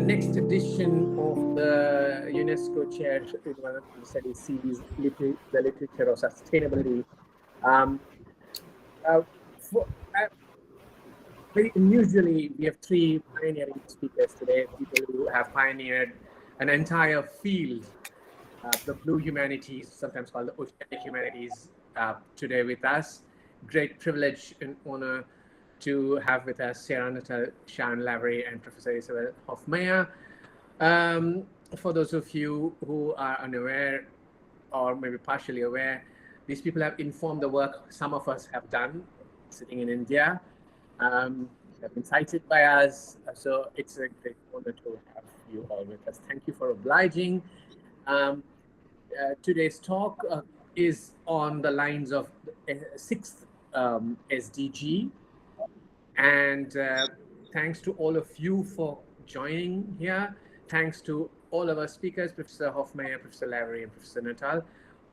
next edition of the UNESCO Chair Development Studies series, the literature of sustainability. Um, uh, for, uh, Very unusually, we have three pioneering speakers today, people who have pioneered an entire field, the blue humanities, sometimes called the oceanic humanities, today with us. Great privilege and honor to have with us Sarah Nuttall, Sharon Lavery, and Professor Isabel Hofmeyr. For those of you who are unaware or maybe partially aware, these people have informed the work some of us have done sitting in India. Have been cited by us, so it's a great honor to have you all with us. Thank you for obliging. Today's talk is on the lines of the sixth SDG, and thanks to all of you for joining here. Thanks to all of our speakers, Professor Hofmeyr, Professor Lavery, and Professor Nuttall.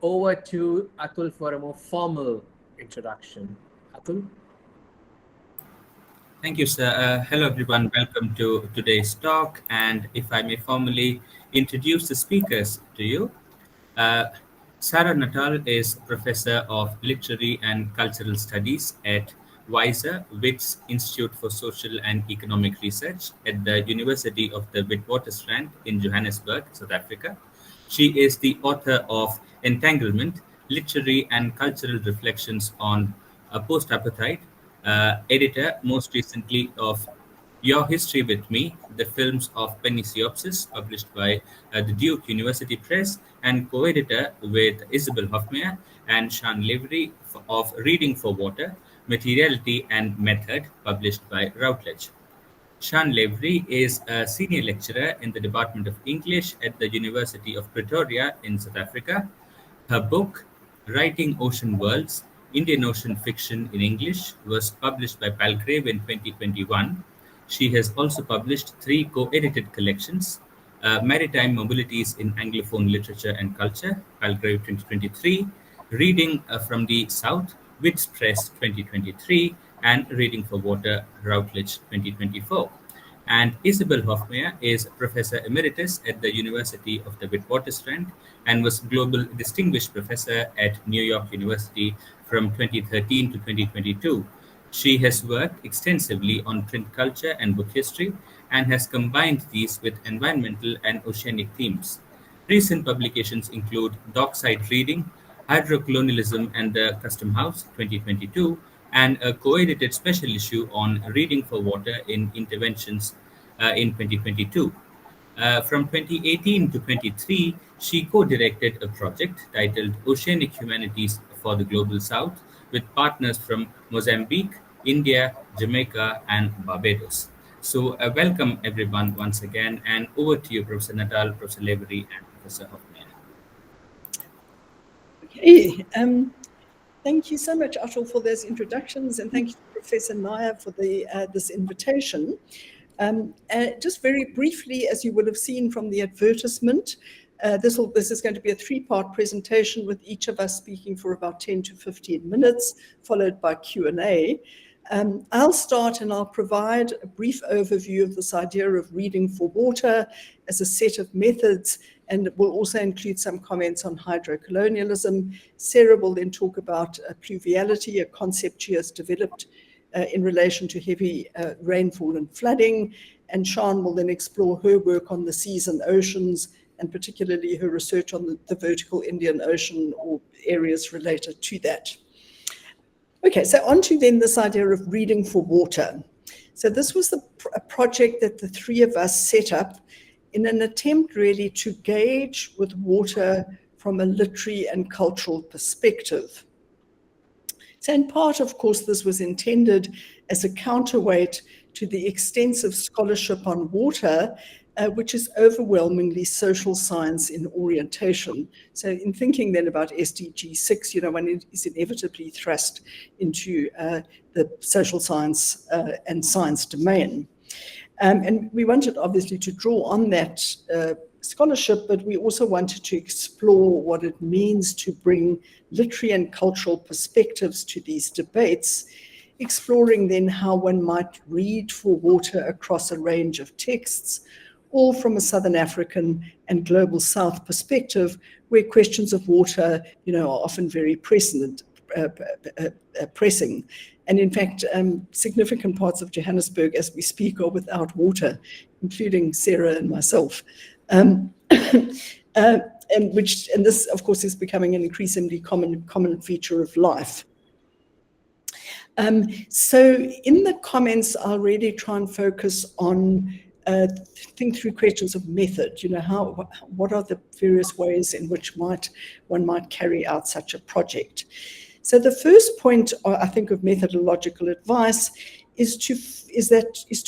Over to Atul for a more formal introduction. Atul? Thank you, sir. Hello, everyone. Welcome to today's talk. And if I may formally introduce the speakers to you, Sarah Nuttall is Professor of Literary and Cultural Studies at WISER, Wits Institute for Social and Economic Research at the University of the Witwatersrand in Johannesburg, South Africa. She is the author of Entanglement, Literary and Cultural Reflections on Post-Apartheid, editor most recently of Your History with Me, the films of Pennysiopsis, published by the Duke University Press, and co-editor with Isabel Hofmeyr and Sharon Lavery of Reading for Water, Materiality and Method, published by Routledge. Sharon Lavery is a senior lecturer in the Department of English at the University of Pretoria in South Africa. Her book, Writing Ocean Worlds, Indian Ocean Fiction in English, was published by Palgrave in 2021. She has also published three co-edited collections, Maritime Mobilities in Anglophone Literature and Culture, Palgrave 2023, Reading from the South, Wits Press 2023, and Reading for Water, Routledge 2024. And Isabel Hofmeyr is Professor Emeritus at the University of the Witwatersrand and was Global Distinguished Professor at New York University from 2013 to 2022. She has worked extensively on print culture and book history and has combined these with environmental and oceanic themes. Recent publications include Dockside Reading, Hydrocolonialism and the Custom House 2022, and a co-edited special issue on Reading for Water in Interventions in 2022. From 2018 to 23, she co-directed a project titled Oceanic Humanities for the Global South with partners from Mozambique, India, Jamaica, and Barbados. So welcome everyone once again, and over to you, Professor Nuttall, Professor Lavery, and Professor Hofmeyr. Okay, thank you so much, Atul, for those introductions, and thank you to Professor Nair for this invitation. Just very briefly, as you will have seen from the advertisement, this is going to be a three-part presentation with each of us speaking for about 10 to 15 minutes, followed by Q&A. I'll start and I'll provide a brief overview of this idea of reading for water as a set of methods, and we'll also include some comments on hydrocolonialism. Sarah will then talk about pluviality, a concept she has developed in relation to heavy rainfall and flooding, and Sharon will then explore her work on the seas and oceans, and particularly her research on the vertical Indian Ocean or areas related to that. Okay, so on to then this idea of reading for water. So this was a project that the three of us set up in an attempt really to gauge with water from a literary and cultural perspective. So in part, of course, this was intended as a counterweight to the extensive scholarship on water, which is overwhelmingly social science in orientation. So in thinking then about SDG 6, one is inevitably thrust into the social science and science domain. And we wanted obviously to draw on that scholarship, but we also wanted to explore what it means to bring literary and cultural perspectives to these debates, exploring then how one might read for water across a range of texts, all from a Southern African and global South perspective, where questions of water, are often very pressing. And in fact, significant parts of Johannesburg as we speak are without water, including Sarah and myself. And this, of course, is becoming an increasingly common feature of life. So in the comments, I'll really try and focus on think through questions of method. What are the various ways in which one might carry out such a project? So the first point, I think, of methodological advice is to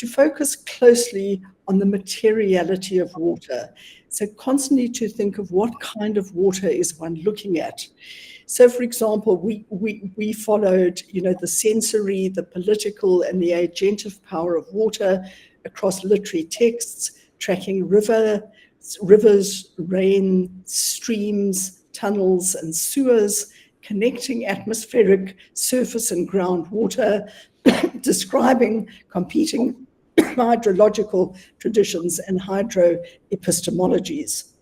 focus closely on the materiality of water. So constantly to think of what kind of water is one looking at. So, for example, we followed, the sensory, the political, and the agentive power of water across literary texts, tracking rivers, rain, streams, tunnels, and sewers, connecting atmospheric, surface, and groundwater, describing competing hydrological traditions and hydroepistemologies.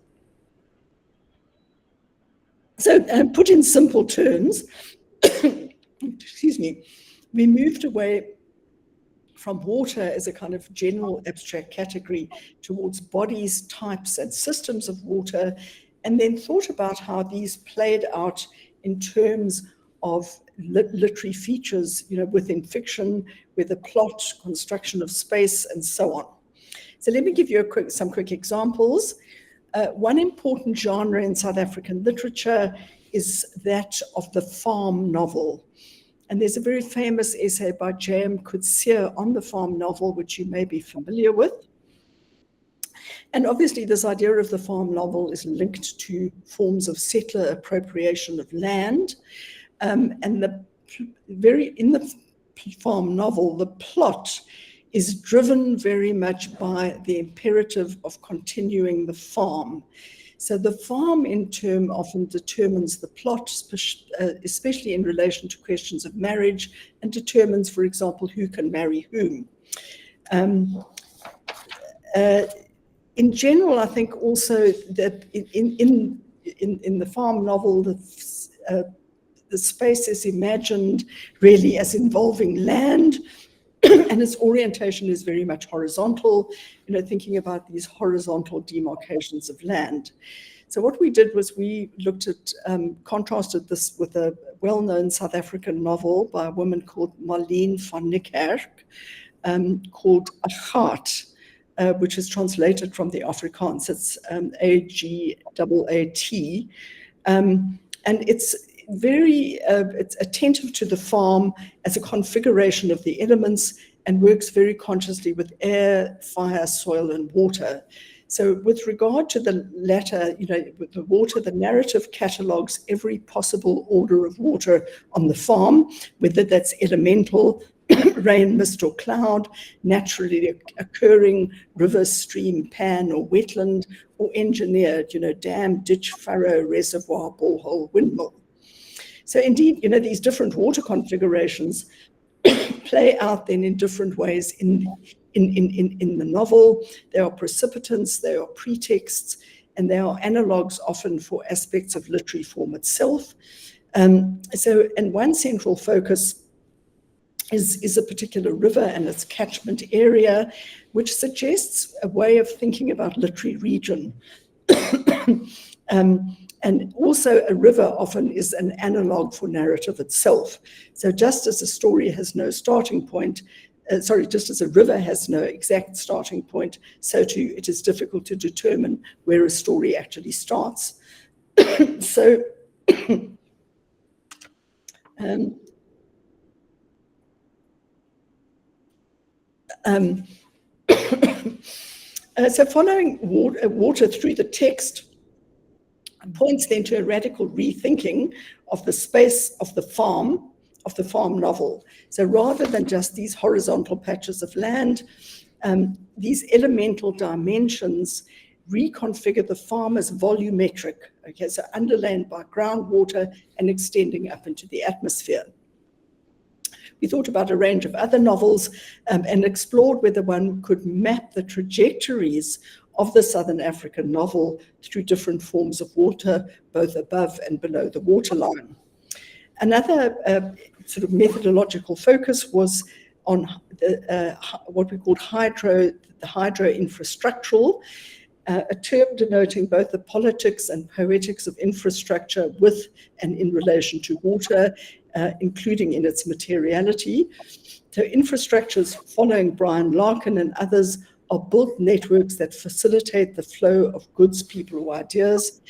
So, put in simple terms, excuse me, we moved away from water as a kind of general abstract category towards bodies, types, and systems of water, and then thought about how these played out in terms of literary features, within fiction, with the plot, construction of space, and so on. So let me give you some quick examples. One important genre in South African literature is that of the farm novel. And there's a very famous essay by J.M. Coetzee on the farm novel, which you may be familiar with. And obviously this idea of the farm novel is linked to forms of settler appropriation of land. And in the farm novel, the plot is driven very much by the imperative of continuing the farm. So the farm in turn often determines the plot, especially in relation to questions of marriage, and determines, for example, who can marry whom. In general, I think also that in the farm novel, the space is imagined really as involving land, and its orientation is very much horizontal, thinking about these horizontal demarcations of land. So what we did was we looked at, contrasted this with a well-known South African novel by a woman called Marlene van Niekerk, called Agat, which is translated from the Afrikaans. It's A-G-A-A-T. And it's very it's attentive to the farm as a configuration of the elements and works very consciously with air, fire, soil, and water. So with regard to the latter, with the water, the narrative catalogues every possible order of water on the farm, whether that's elemental, rain, mist, or cloud, naturally occurring, river, stream, pan, or wetland, or engineered, dam, ditch, furrow, reservoir, borehole, windmill. So indeed, these different water configurations play out then in different ways in the novel. They are precipitants, they are pretexts, and they are analogues often for aspects of literary form itself. And one central focus is a particular river and its catchment area, which suggests a way of thinking about literary region. And also a river often is an analogue for narrative itself. So just as a story has no starting point, just as a river has no exact starting point, so too it is difficult to determine where a story actually starts. So so following water through the text points then to a radical rethinking of the space of the farm novel. So rather than just these horizontal patches of land, these elemental dimensions reconfigure the farm as volumetric, okay, so underlain by groundwater and extending up into the atmosphere. We thought about a range of other novels and explored whether one could map the trajectories of the Southern African novel through different forms of water, both above and below the waterline. Another sort of methodological focus was on what we called the hydro-infrastructural, a term denoting both the politics and poetics of infrastructure with and in relation to water, including in its materiality. So infrastructures, following Brian Larkin and others, are built networks that facilitate the flow of goods, people, or ideas,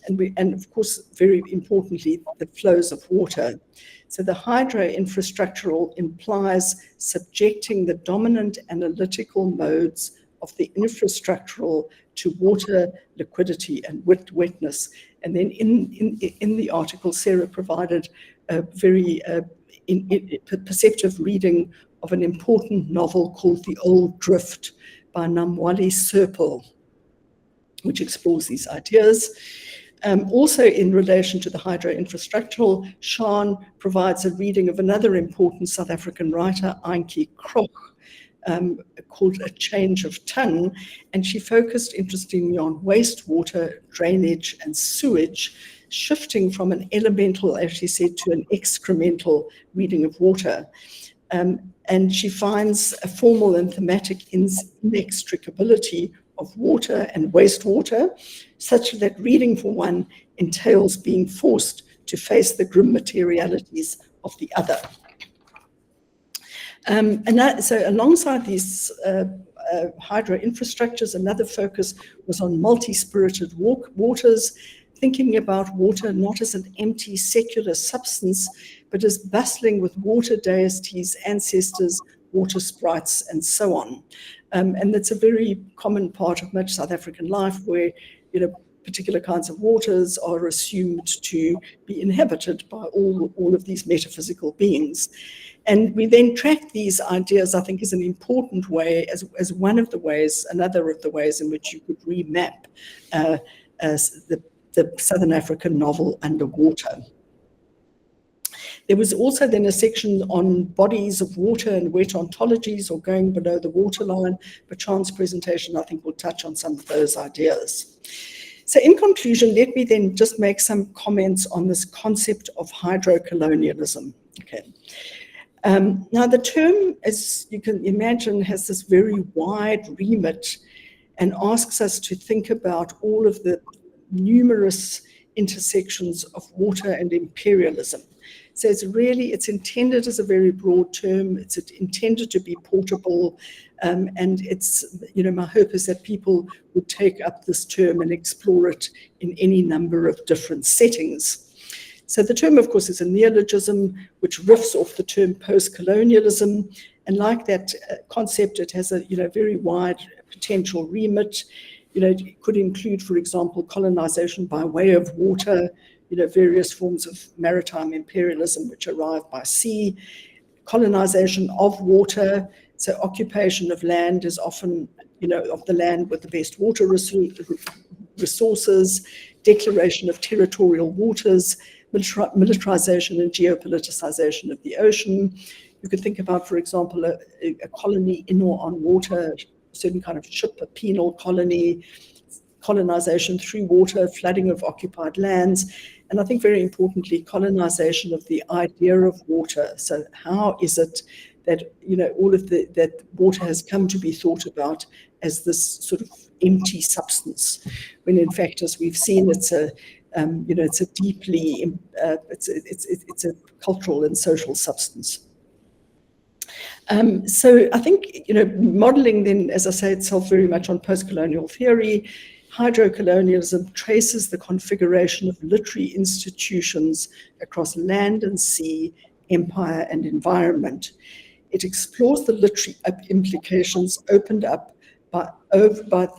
and of course, very importantly, the flows of water. So the hydro-infrastructural implies subjecting the dominant analytical modes of the infrastructural to water, liquidity, and wetness. And then in the article, Sarah provided a very perceptive reading of an important novel called The Old Drift by Namwali Serpil, which explores these ideas. Also in relation to the hydro-infrastructural, Sean provides a reading of another important South African writer, Auntie Krog, called A Change of Ton, and she focused interestingly on wastewater, drainage, and sewage, shifting from an elemental, as she said, to an excremental reading of water. And she finds a formal and thematic inextricability of water and wastewater, such that reading for one entails being forced to face the grim materialities of the other. So alongside these hydro infrastructures, another focus was on multi-spirited waters, thinking about water not as an empty secular substance, but as bustling with water deities, ancestors, water sprites, and so on. And that's a very common part of much South African life where, particular kinds of waters are assumed to be inhabited by all of these metaphysical beings. And we then track these ideas, I think, is an important way, as one of the ways, another of the ways in which you could remap the Southern African novel underwater. There was also then a section on bodies of water and wet ontologies, or going below the waterline. Bertrand's presentation, I think, will touch on some of those ideas. So in conclusion, let me then just make some comments on this concept of hydrocolonialism. Okay. Now, the term, as you can imagine, has this very wide remit and asks us to think about all of the numerous intersections of water and imperialism. So it's intended as a very broad term. It's intended to be portable, and it's, my hope is that people would take up this term and explore it in any number of different settings. So the term, of course, is a neologism which riffs off the term post-colonialism, and like that concept, it has a very wide potential remit. It could include, for example, colonization by way of water, various forms of maritime imperialism which arrive by sea, colonization of water, so occupation of land is often, of the land with the best water resources, declaration of territorial waters, militarization and geopoliticization of the ocean. You could think about, for example, a colony in or on water, a certain kind of ship, a penal colony, colonization through water, flooding of occupied lands, and I think very importantly, colonization of the idea of water. So how is it that, all of that water has come to be thought about as this sort of empty substance, when in fact, as we've seen, it's a deeply, it's a cultural and social substance. So I think, modeling then, as I say, itself very much on post-colonial theory, hydrocolonialism traces the configuration of literary institutions across land and sea, empire and environment. It explores the literary implications opened up by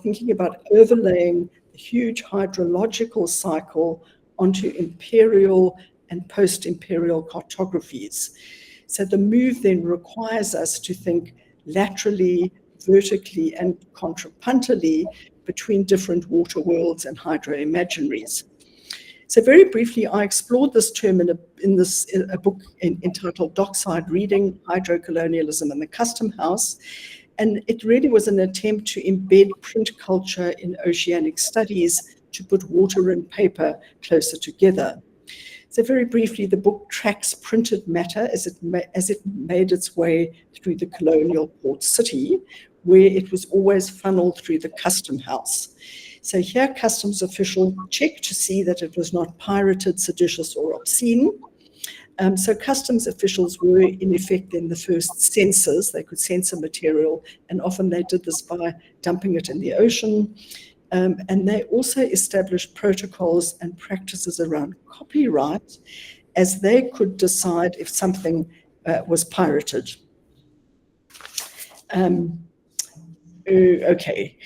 thinking about overlaying the huge hydrological cycle onto imperial and post-imperial cartographies. So the move then requires us to think laterally, vertically, and contrapuntally between different water worlds and hydro-imaginaries. So very briefly, I explored this term in a book entitled Dockside Reading, Hydrocolonialism and the Custom House. And it really was an attempt to embed print culture in oceanic studies to put water and paper closer together. So very briefly, the book tracks printed matter as it made its way through the colonial port city, where it was always funneled through the custom house. So here, customs officials checked to see that it was not pirated, seditious, or obscene. So customs officials were, in effect, then the first censors. They could censor material, and often they did this by dumping it in the ocean. And they also established protocols and practices around copyright, as they could decide if something was pirated. Okay.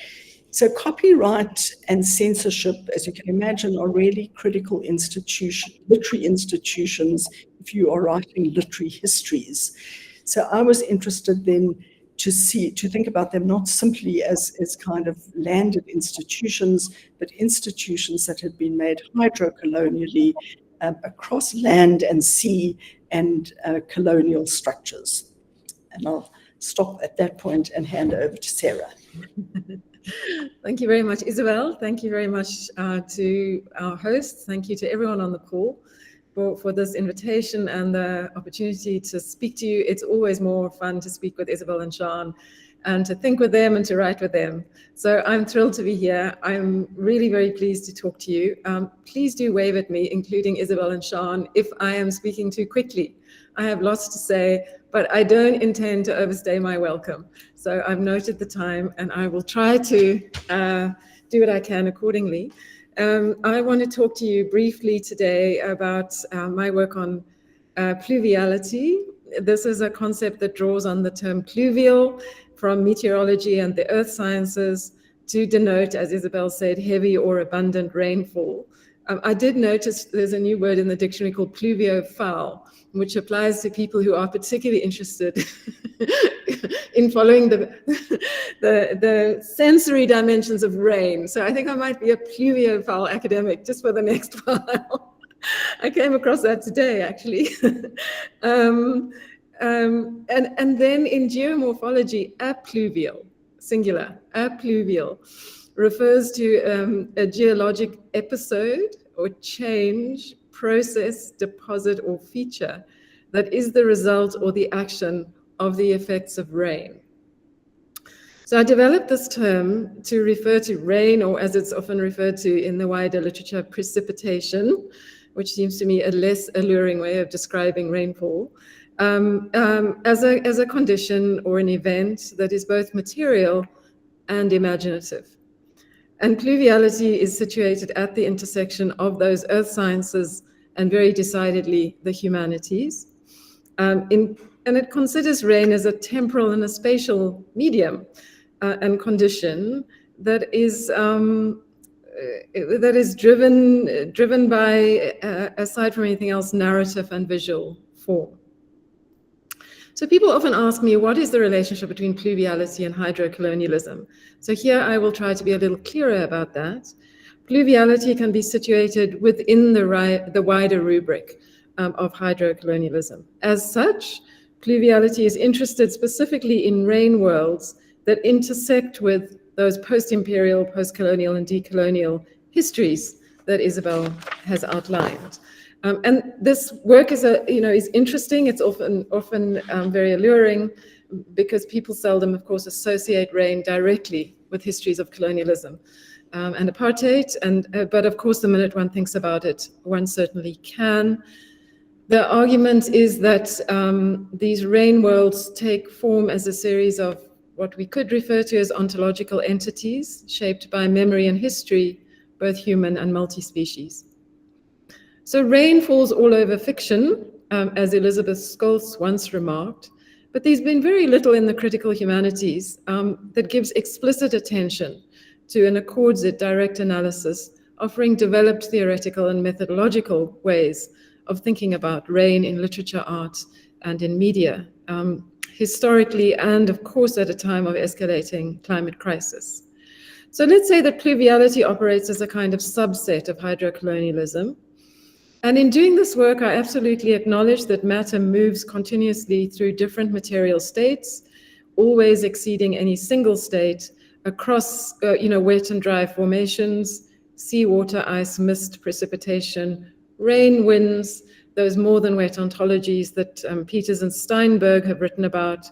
So copyright and censorship, as you can imagine, are really critical literary institutions if you are writing literary histories. So I was interested then to think about them not simply as kind of landed institutions, but institutions that had been made hydrocolonially across land and sea and colonial structures. And I'll stop at that point and hand over to Sarah. Thank you very much, Isabel. Thank you very much to our hosts. Thank you to everyone on the call for this invitation and the opportunity to speak to you. It's always more fun to speak with Isabel and Sean and to think with them and to write with them. So I'm thrilled to be here. I'm really very pleased to talk to you. Please do wave at me, including Isabel and Sean, if I am speaking too quickly. I have lots to say, but I don't intend to overstay my welcome. So I've noted the time and I will try to do what I can accordingly. I want to talk to you briefly today about my work on pluviality. This is a concept that draws on the term pluvial from meteorology and the earth sciences to denote, as Isabel said, heavy or abundant rainfall. I did notice there's a new word in the dictionary called pluviophile, which applies to people who are particularly interested in following the sensory dimensions of rain. So I think I might be a pluviophile academic just for the next while. I came across that today, actually. And then in geomorphology, appluvial, singular, appluvial, refers to a geologic episode or change, process, deposit, or feature that is the result or the action of the effects of rain. So I developed this term to refer to rain, or as it's often referred to in the wider literature, precipitation, which seems to me a less alluring way of describing rainfall, as a condition or an event that is both material and imaginative. And pluviality is situated at the intersection of those earth sciences and very decidedly the humanities. And it considers rain as a temporal and a spatial medium and condition that is driven by, aside from anything else, narrative and visual form. So people often ask me, what is the relationship between pluviality and hydrocolonialism? So here I will try to be a little clearer about that. Pluviality can be situated within the wider rubric of hydrocolonialism. As such, pluviality is interested specifically in rain worlds that intersect with those post-imperial, post-colonial, and decolonial histories that Isabel has outlined. And this work is interesting. It's often very alluring because people seldom, of course, associate rain directly with histories of colonialism and apartheid. But of course, the minute one thinks about it, one certainly can. The argument is that these rain worlds take form as a series of what we could refer to as ontological entities shaped by memory and history, both human and multi-species. So rain falls all over fiction, as Elizabeth Scholz once remarked, but there's been very little in the critical humanities that gives explicit attention to and accords it direct analysis, offering developed theoretical and methodological ways of thinking about rain in literature, art, and in media, historically, and of course at a time of escalating climate crisis. So let's say that pluviality operates as a kind of subset of hydrocolonialism. And in doing this work, I absolutely acknowledge that matter moves continuously through different material states, always exceeding any single state across wet and dry formations, seawater, ice, mist, precipitation, rain, winds, those more than wet ontologies that Peters and Steinberg have written about,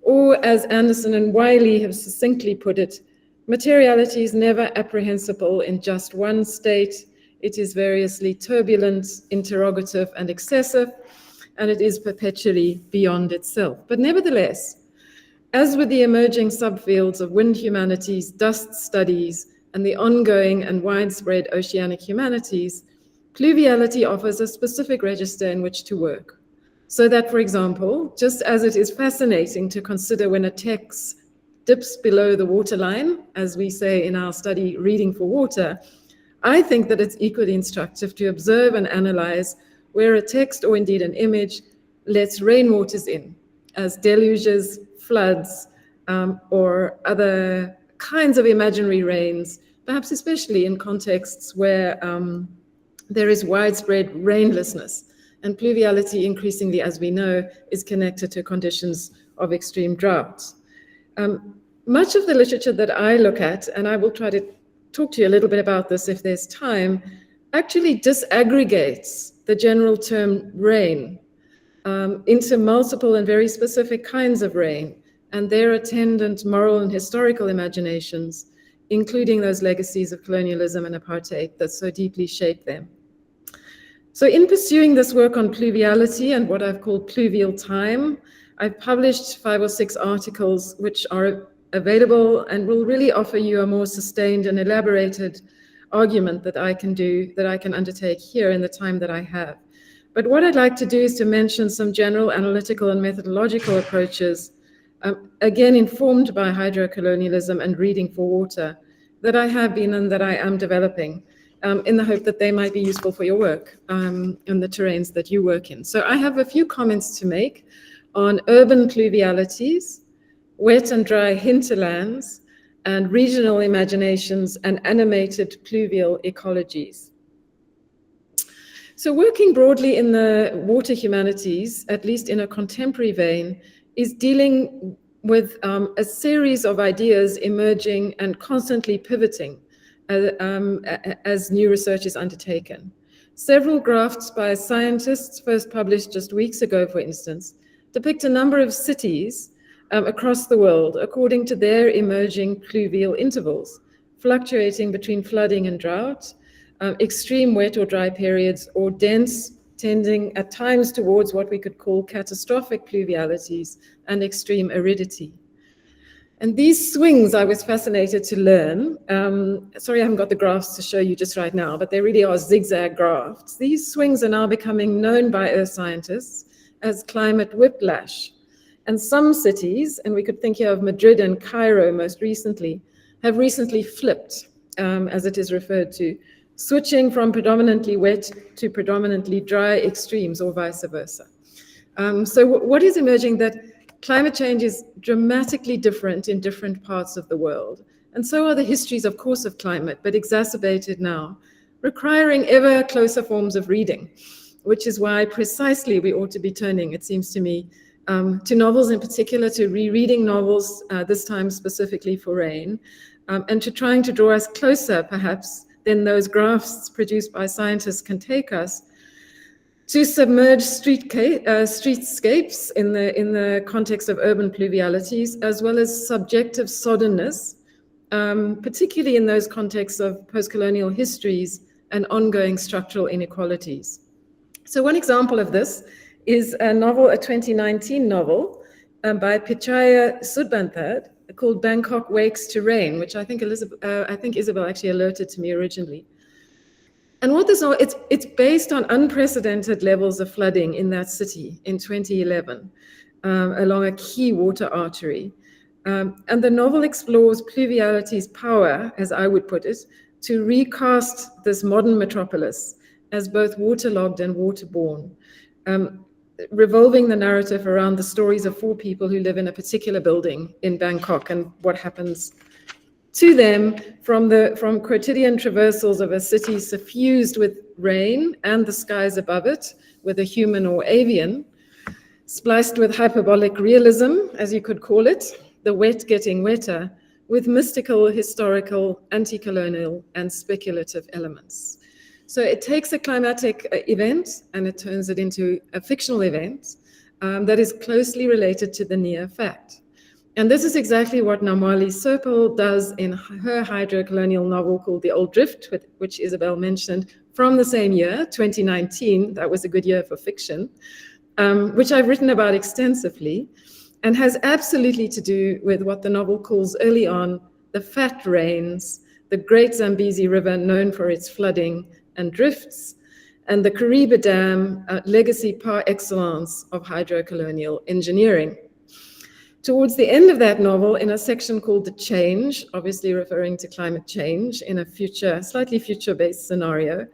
or as Anderson and Wiley have succinctly put it, materiality is never apprehensible in just one state. It is variously turbulent, interrogative, and excessive, and it is perpetually beyond itself. But nevertheless, as with the emerging subfields of wind humanities, dust studies, and the ongoing and widespread oceanic humanities, pluviality offers a specific register in which to work. So that, for example, just as it is fascinating to consider when a text dips below the waterline, as we say in our study, Reading for Water, I think that it's equally instructive to observe and analyze where a text or indeed an image lets rainwaters in, as deluges, floods, or other kinds of imaginary rains, perhaps especially in contexts where there is widespread rainlessness. And pluviality, increasingly, as we know, is connected to conditions of extreme drought. Much of the literature that I look at, and I will try to talk to you a little bit about this if there's time, actually disaggregates the general term rain into multiple and very specific kinds of rain and their attendant moral and historical imaginations, including those legacies of colonialism and apartheid that so deeply shape them. So in pursuing this work on pluviality and what I've called pluvial time, I've published 5 or 6 articles which are available and will really offer you a more sustained and elaborated argument that I can undertake here in the time that I have. But what I'd like to do is to mention some general analytical and methodological approaches, again informed by hydrocolonialism and Reading for Water, that I have been and that I am developing, in the hope that they might be useful for your work in the terrains that you work in. So I have a few comments to make on urban pluvialities, wet and dry hinterlands, and regional imaginations and animated pluvial ecologies. So working broadly in the water humanities, at least in a contemporary vein, is dealing with a series of ideas emerging and constantly pivoting as new research is undertaken. Several drafts by scientists, first published just weeks ago, for instance, depict a number of cities across the world according to their emerging pluvial intervals, fluctuating between flooding and drought, extreme wet or dry periods, or dense, tending at times towards what we could call catastrophic pluvialities and extreme aridity. And these swings I was fascinated to learn. Sorry, I haven't got the graphs to show you just right now, but they really are zigzag graphs. These swings are now becoming known by earth scientists as climate whiplash. And some cities, and we could think here of Madrid and Cairo most recently, have recently flipped, as it is referred to, switching from predominantly wet to predominantly dry extremes or vice versa. So what is emerging that climate change is dramatically different in different parts of the world. And so are the histories, of course, of climate, but exacerbated now, requiring ever closer forms of reading, which is why precisely we ought to be turning, it seems to me, to novels in particular, to rereading novels, this time specifically for rain, and to trying to draw us closer, perhaps, than those graphs produced by scientists can take us, to submerge streetscapes in the context of urban pluvialities, as well as subjective soddenness, particularly in those contexts of post-colonial histories and ongoing structural inequalities. So one example of this is a 2019 novel by Pichaya Sudbanthad called Bangkok Wakes to Rain, which I think Isabel actually alerted to me originally. And what this, it's based on unprecedented levels of flooding in that city in 2011 along a key water artery. And the novel explores pluviality's power, as I would put it, to recast this modern metropolis as both waterlogged and waterborne, revolving the narrative around the stories of 4 people who live in a particular building in Bangkok and what happens to them from quotidian traversals of a city suffused with rain and the skies above it, whether human or avian, spliced with hyperbolic realism, as you could call it, the wet getting wetter, with mystical, historical, anti-colonial, and speculative elements. So it takes a climatic event and it turns it into a fictional event that is closely related to the near fact. And this is exactly what Namwali Serpil does in her hydrocolonial novel called The Old Drift, which Isabel mentioned, from the same year, 2019. That was a good year for fiction, which I've written about extensively, and has absolutely to do with what the novel calls early on the fat rains, the great Zambezi River known for its flooding and drifts, and the Kariba Dam, legacy par excellence of hydrocolonial engineering. Towards the end of that novel, in a section called The Change, obviously referring to climate change in a slightly future-based scenario,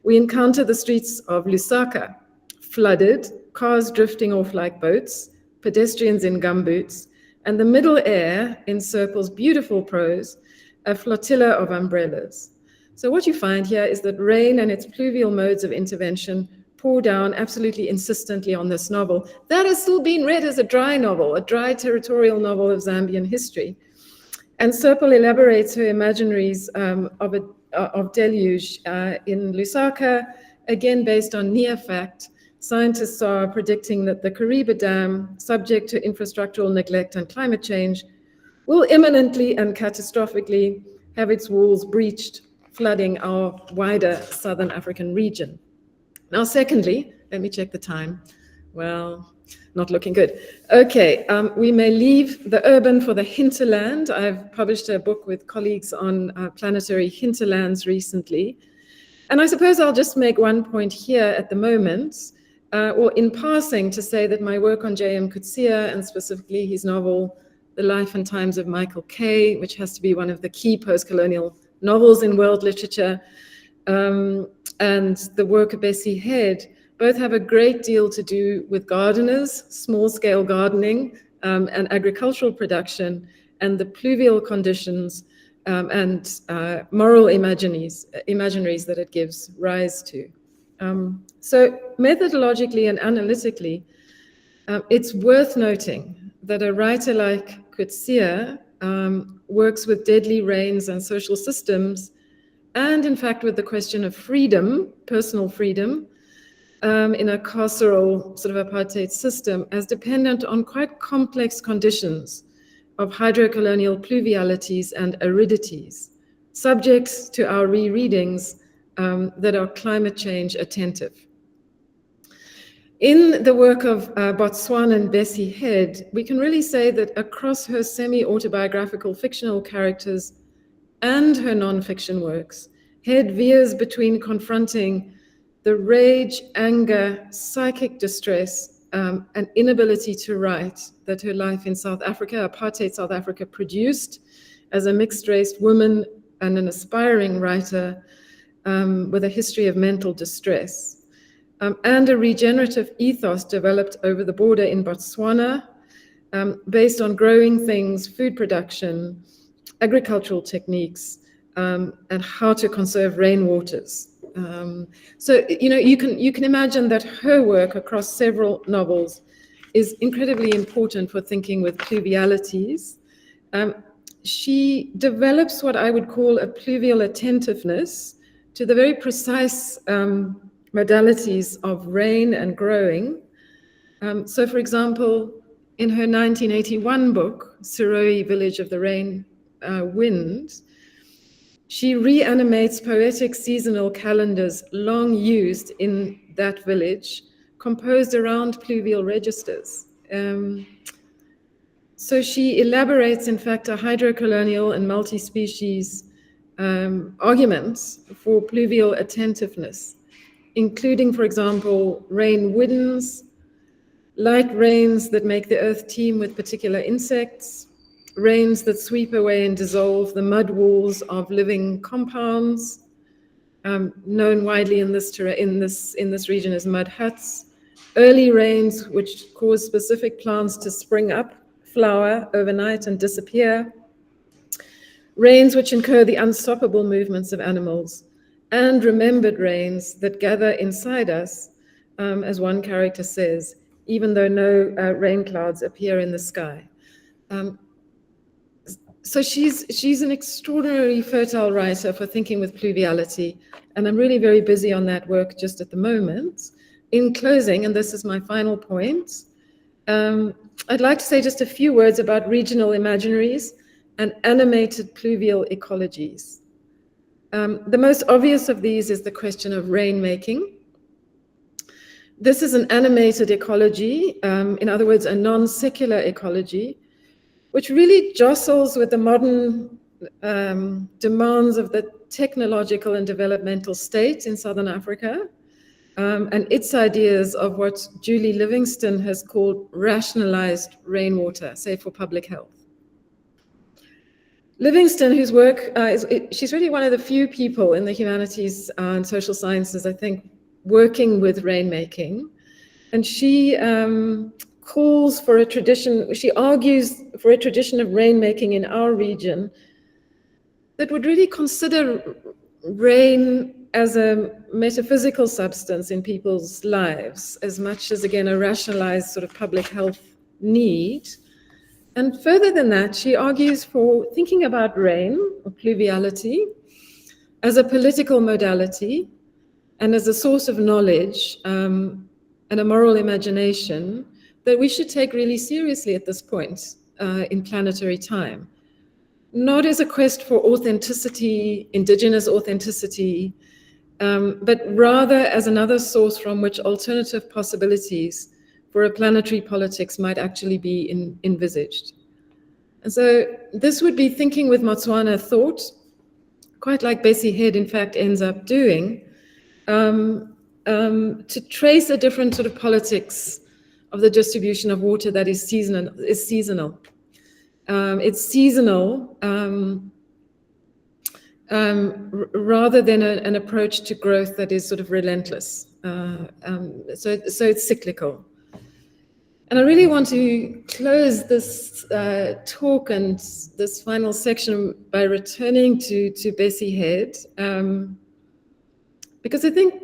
we encounter the streets of Lusaka, flooded, cars drifting off like boats, pedestrians in gumboots, and the middle air, in Serpil's beautiful prose, a flotilla of umbrellas. So what you find here is that rain and its pluvial modes of intervention pour down absolutely insistently on this novel. That has still been read as a dry novel, a dry territorial novel of Zambian history. And Serpil elaborates her imaginaries of deluge in Lusaka, again based on near fact. Scientists are predicting that the Kariba Dam, subject to infrastructural neglect and climate change, will imminently and catastrophically have its walls breached, flooding our wider Southern African region. Now, secondly, let me check the time. Well, not looking good. Okay, we may leave the urban for the hinterland. I've published a book with colleagues on planetary hinterlands recently. And I suppose I'll just make one point here at the moment, or in passing, to say that my work on J.M. Coetzee, and specifically his novel, The Life and Times of Michael Kay, which has to be one of the key post-colonial novels in world literature, and the work of Bessie Head, both have a great deal to do with gardeners, small-scale gardening, and agricultural production, and the pluvial conditions and moral imaginaries that it gives rise to. So methodologically and analytically, it's worth noting that a writer like Coetzee works with deadly rains and social systems, and in fact with the question of freedom, personal freedom, in a carceral sort of apartheid system, as dependent on quite complex conditions of hydrocolonial pluvialities and aridities, subject to our rereadings that are climate change attentive. In the work of Botswanan Bessie Head, we can really say that across her semi-autobiographical fictional characters and her non-fiction works, Head veers between confronting the rage, anger, psychic distress, and inability to write that her life in South Africa, apartheid South Africa, produced as a mixed-race woman and an aspiring writer with a history of mental distress, and a regenerative ethos developed over the border in Botswana, based on growing things, food production, agricultural techniques, and how to conserve rainwaters. So, you know, you can imagine that her work across several novels is incredibly important for thinking with pluvialities. She develops what I would call a pluvial attentiveness to the very precise modalities of rain and growing. So, for example, in her 1981 book, Suroe Village of the Rain Wind, she reanimates poetic seasonal calendars long used in that village, composed around pluvial registers. So she elaborates, in fact, a hydrocolonial and multi-species arguments for pluvial attentiveness, including, for example, rain winds, light rains that make the earth teem with particular insects, rains that sweep away and dissolve the mud walls of living compounds, known widely in this region as mud huts, early rains which cause specific plants to spring up, flower overnight and disappear, rains which incur the unstoppable movements of animals, and remembered rains that gather inside us, as one character says, even though no rain clouds appear in the sky. So she's an extraordinarily fertile writer for thinking with pluviality, and I'm really very busy on that work just at the moment. In closing, and this is my final point, I'd like to say just a few words about regional imaginaries and animated pluvial ecologies. The most obvious of these is the question of rainmaking. This is an animated ecology, in other words, a non-secular ecology, which really jostles with the modern demands of the technological and developmental state in Southern Africa, and its ideas of what Julie Livingston has called rationalized rainwater, say for public health. Livingston, whose work, she's really one of the few people in the humanities and social sciences, I think, working with rainmaking. And she calls for a tradition, she argues for a tradition of rainmaking in our region that would really consider rain as a metaphysical substance in people's lives, as much as, again, a rationalized sort of public health need. And further than that, she argues for thinking about rain, or pluviality, as a political modality and as a source of knowledge and a moral imagination that we should take really seriously at this point in planetary time. Not as a quest for authenticity, indigenous authenticity, but rather as another source from which alternative possibilities for a planetary politics might actually be envisaged. And so this would be thinking with Motswana thought, quite like Bessie Head in fact ends up doing, to trace a different sort of politics of the distribution of water that is seasonal. It's seasonal rather than an approach to growth that is sort of relentless. So it's cyclical. And I really want to close this talk and this final section by returning to Bessie Head, because I think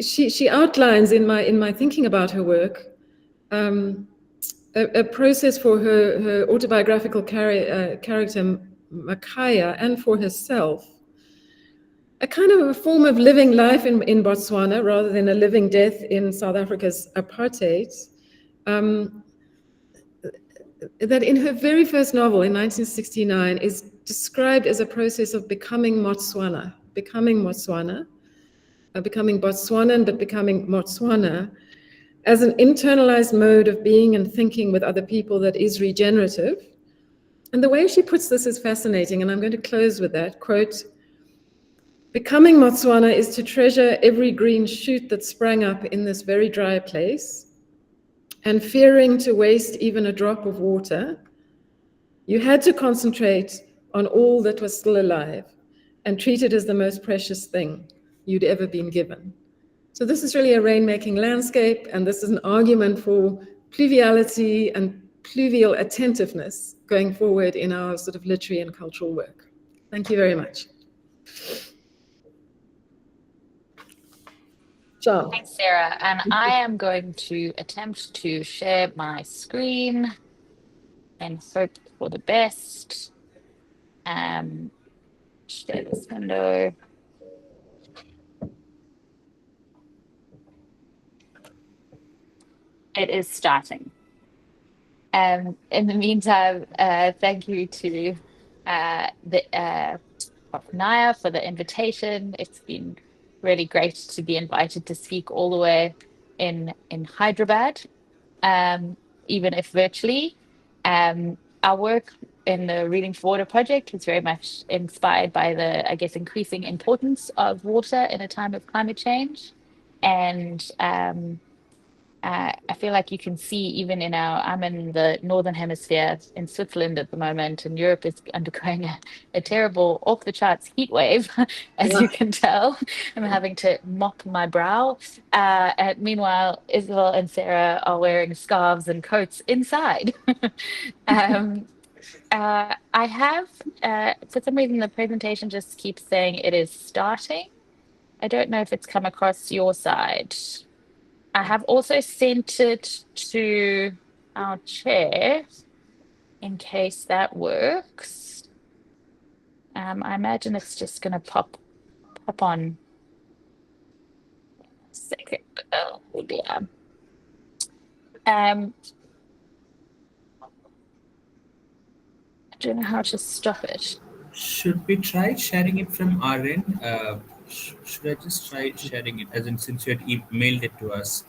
she outlines in my thinking about her work a process for her autobiographical character Makaya and for herself, a kind of a form of living life in Botswana rather than a living death in South Africa's apartheid. That in her very first novel in 1969 is described as a process of becoming Botswanan, but becoming Botswana as an internalized mode of being and thinking with other people that is regenerative. And the way she puts this is fascinating, and I'm going to close with that, quote, "Becoming Botswana is to treasure every green shoot that sprang up in this very dry place, and fearing to waste even a drop of water, you had to concentrate on all that was still alive and treat it as the most precious thing you'd ever been given." So this is really a rainmaking landscape, and this is an argument for pluviality and pluvial attentiveness going forward in our sort of literary and cultural work. Thank you very much. Ciao. Thanks, Sarah. And I am going to attempt to share my screen and hope for the best. Share this window. It is starting. In the meantime, thank you to Prof. Naya for the invitation. It's been really great to be invited to speak all the way in Hyderabad, even if virtually. Our work in the Reading for Water project is very much inspired by the, I guess, increasing importance of water in a time of climate change. And I feel like you can see even I'm in the Northern Hemisphere in Switzerland at the moment, and Europe is undergoing a terrible off the charts heat wave, as you can tell. I'm having to mop my brow. And meanwhile, Isabel and Sarah are wearing scarves and coats inside. I have, for some reason, the presentation just keeps saying it is starting. I don't know if it's come across your side. I have also sent it to our chair in case that works. I imagine it's just going to pop on a second. Oh dear. I don't know how to stop it. Should we try sharing it from our end? Should I just try sharing it, as in since you had emailed it to us?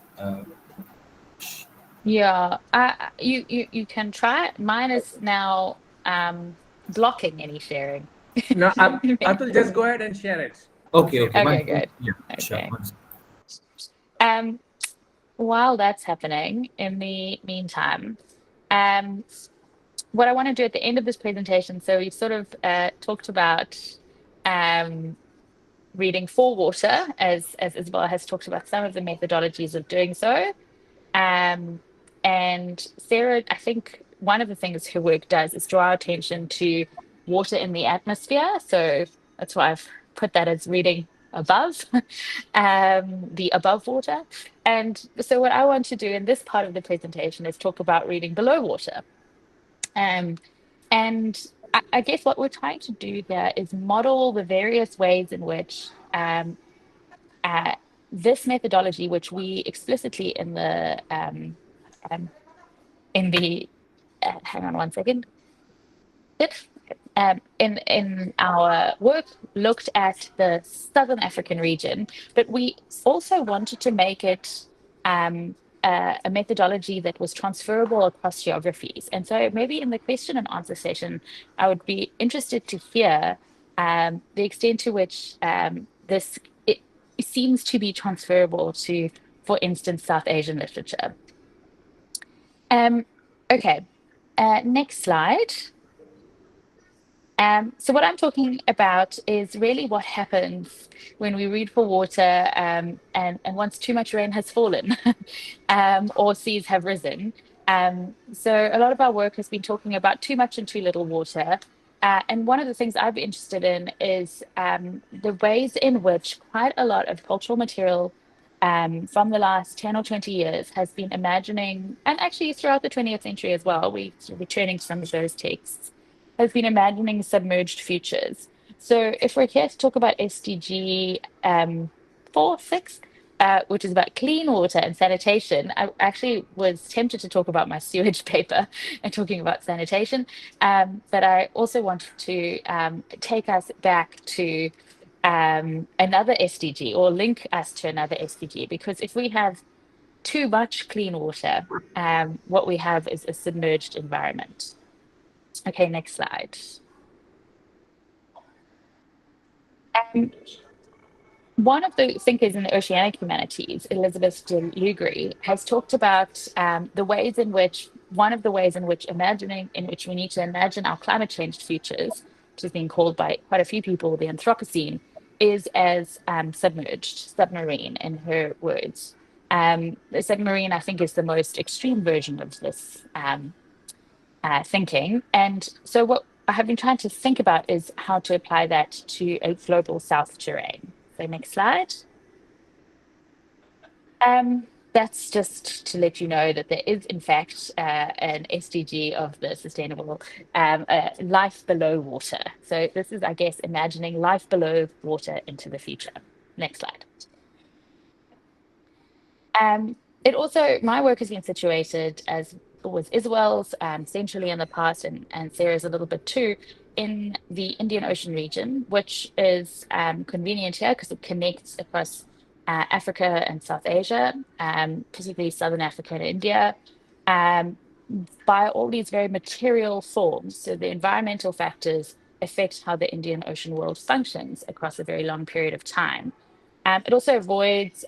Yeah, you can try it. Mine is now blocking any sharing. No, Atul, just go ahead and share it. Okay, okay, Okay, good. yeah, sure. Okay. While that's happening, in the meantime, what I want to do at the end of this presentation, so we've sort of talked about um, reading for water, as Isabel has talked about some of the methodologies of doing so. And Sarah, I think one of the things her work does is draw our attention to water in the atmosphere. So that's why I've put that as reading above, the above water. And so what I want to do in this part of the presentation is talk about reading below water. And I guess what we're trying to do here is model the various ways in which uh, this methodology, which we explicitly in the hang on one second. In our work looked at the Southern African region, but we also wanted to make it a methodology that was transferable across geographies. And so maybe in the question and answer session, I would be interested to hear the extent to which this it seems to be transferable to, for instance, South Asian literature. Okay, next slide. So what I'm talking about is really what happens when we read for water and once too much rain has fallen or seas have risen. So a lot of our work has been talking about too much and too little water. And one of the things I'd be interested in is the ways in which quite a lot of cultural material from the last 10 or 20 years has been imagining, and actually throughout the 20th century as well, we're returning to some of those texts, has been imagining submerged futures. So if we're here to talk about SDG 4, 6, which is about clean water and sanitation, I actually was tempted to talk about my sewage paper and talking about sanitation, but I also wanted to take us back to another SDG or link us to another SDG, because if we have too much clean water, what we have is a submerged environment. Okay, next slide. One of the thinkers in the oceanic humanities, Elizabeth de Lugri, has talked about the ways in which, one of the ways in which we need to imagine our climate change futures, which has been called by quite a few people the Anthropocene, is as submarine, in her words. The submarine, I think, is the most extreme version of this thinking. And so what I have been trying to think about is how to apply that to a global south terrain. So next slide. That's just to let you know that there is, in fact, an SDG of the sustainable life below water. So this is, I guess, imagining life below water into the future. Next slide. It also, my work has been situated, as was Isabel's, centrally in the past, and Sarah's a little bit too, in the Indian Ocean region, which is convenient here because it connects across Africa and South Asia, particularly Southern Africa and India, by all these very material forms. So the environmental factors affect how the Indian Ocean world functions across a very long period of time. It also avoids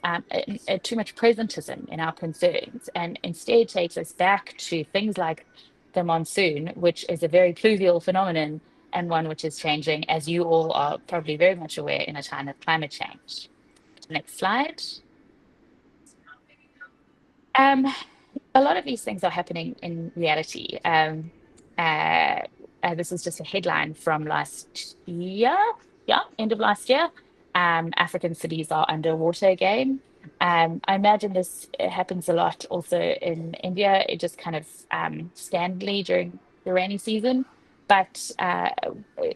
too much presentism in our concerns, and instead takes us back to things like the monsoon, which is a very pluvial phenomenon and one which is changing, as you all are probably very much aware, in a time of climate change. Next slide. A lot of these things are happening in reality. This is just a headline from last year, end of last year. African cities are underwater again. I imagine this happens a lot also in India. It just kind of scantily during the rainy season. But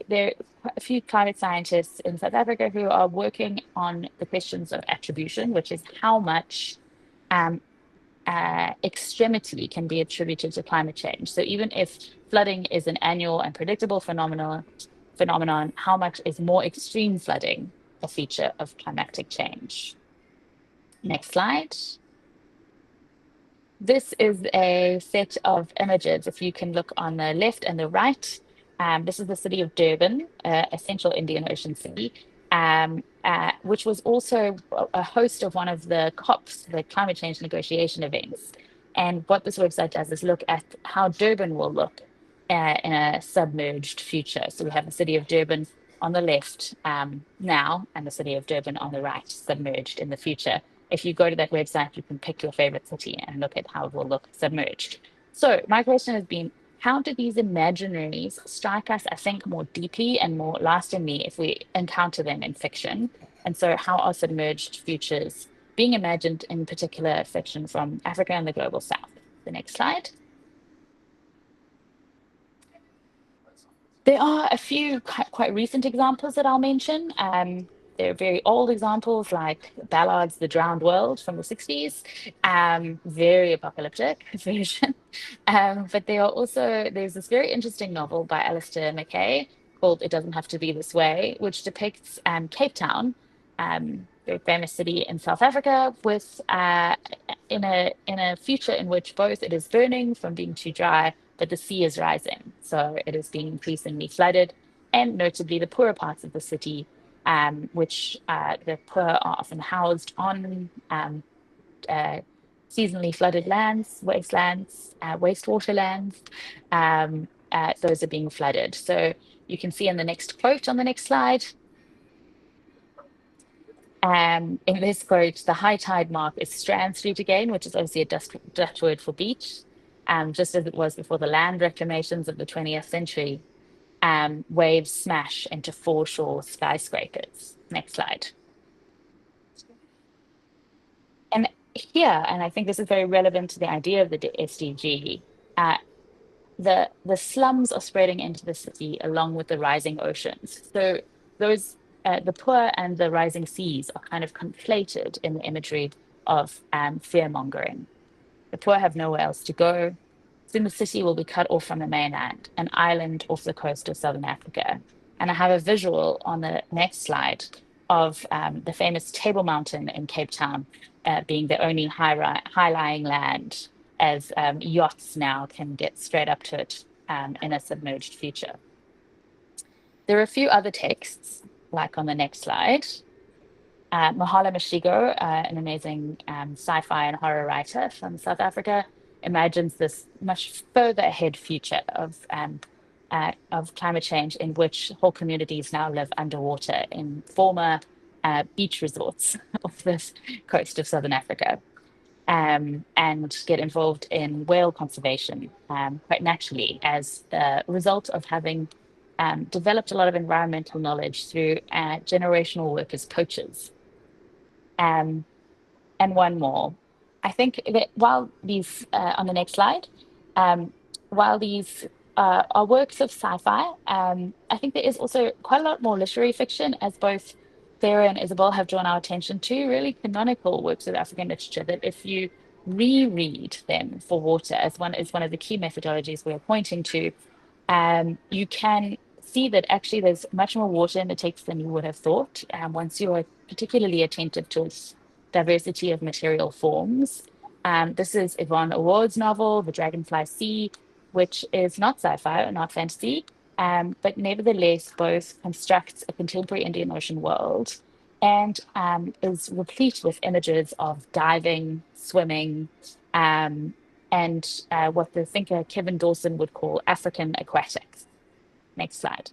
there are a few climate scientists in South Africa who are working on the questions of attribution, which is how much um, extremity can be attributed to climate change. So even if flooding is an annual and predictable phenomenon, how much is more extreme flooding a feature of climatic change? Next slide. This is a set of images. If you can look on the left and the right, this is the city of Durban, a central Indian Ocean city, which was also a host of one of the COPs, the climate change negotiation events. And what this website does is look at how Durban will look in a submerged future. So we have the city of Durban on the left now, and the city of Durban on the right, submerged in the future. If you go to that website, you can pick your favorite city and look at how it will look submerged. So my question has been, how do these imaginaries strike us, I think, more deeply and more lastingly if we encounter them in fiction? And so how are submerged futures being imagined in particular fiction from Africa and the global south? The next slide. There are a few quite recent examples that I'll mention. There are very old examples like Ballard's The Drowned World from the 60s, very apocalyptic version. But there are also, there's this very interesting novel by Alistair McKay called It Doesn't Have to Be This Way, which depicts Cape Town, very famous city in South Africa, with in a future in which both it is burning from being too dry, but the sea is rising. So it is being increasingly flooded, and notably the poorer parts of the city, which the poor are often housed on seasonally flooded lands, wastelands, wastewater lands. Those are being flooded. So you can see in the next quote on the next slide, in this quote, the high tide mark is Strand Street again, which is obviously a Dutch word for beach, just as it was before the land reclamations of the 20th century. Waves smash into foreshore skyscrapers. Next slide. And here, and I think this is very relevant to the idea of the SDG, the slums are spreading into the city along with the rising oceans. So those the poor and the rising seas are kind of conflated in the imagery of fear mongering. The poor have nowhere else to go. Soon the city will be cut off from the mainland, an island off the coast of Southern Africa. And I have a visual on the next slide of the famous Table Mountain in Cape Town being the only high-lying land, as yachts now can get straight up to it in a submerged future. There are a few other texts, like on the next slide. Mahala Mashigo, an amazing sci-fi and horror writer from South Africa, imagines this much further ahead future of climate change in which whole communities now live underwater in former beach resorts off the coast of Southern Africa, and get involved in whale conservation quite naturally as the result of having developed a lot of environmental knowledge through generational work as coaches. And one more. I think that while these, on the next slide, while these are works of sci-fi, I think there is also quite a lot more literary fiction, as both Sarah and Isabel have drawn our attention to, really canonical works of African literature that if you reread them for water, as one of the key methodologies we're pointing to, you can see that actually there's much more water in the text than you would have thought once you're particularly attentive to its diversity of material forms. This is Yvonne Award's novel, The Dragonfly Sea, which is not sci-fi or not fantasy, but nevertheless both constructs a contemporary Indian Ocean world and is replete with images of diving, swimming, and what the thinker Kevin Dawson would call African aquatics. Next slide.